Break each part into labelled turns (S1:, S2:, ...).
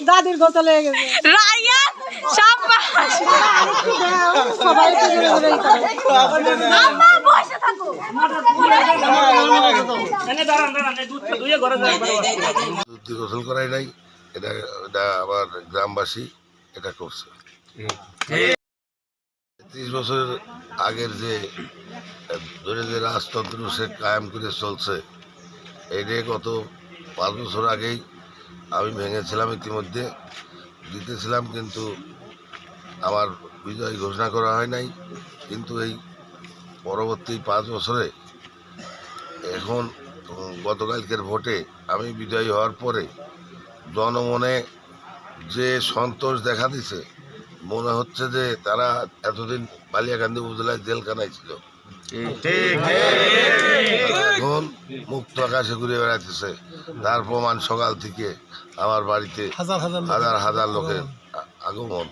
S1: দাদির গোসল হয়ে গেছে
S2: গোসল করাই নাই, এটা এটা আবার গ্রামবাসী এটা করছে। 30 বছর আগের যে ধরে যে রাজতন্ত্র সে কায়েম করে চলছে, এটাই গত 5 বছর আগেই আমি ভেঙেছিলাম, ইতিমধ্যে জিতেছিলাম, কিন্তু আমার বিজয় ঘোষণা করা হয় নাই। কিন্তু এই পরবর্তী 5 বছরে এখন গতকালকের ভোটে আমি বিজয়ী হওয়ার পরে জনমনে যে সন্তোষ দেখা দিছে, মনে হচ্ছে যে তারা এতদিন বালিয়াকান্দি উপজেলায় জেলখানায় ছিল, এখন মুক্ত আকাশে ঘুরে বেড়াইতেছে। তার প্রমাণ সকাল থেকে আমার বাড়িতে হাজার হাজার লোকের আগমন।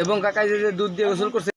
S3: এবং কাকা যে দুধ দিয়ে গোসল করছে।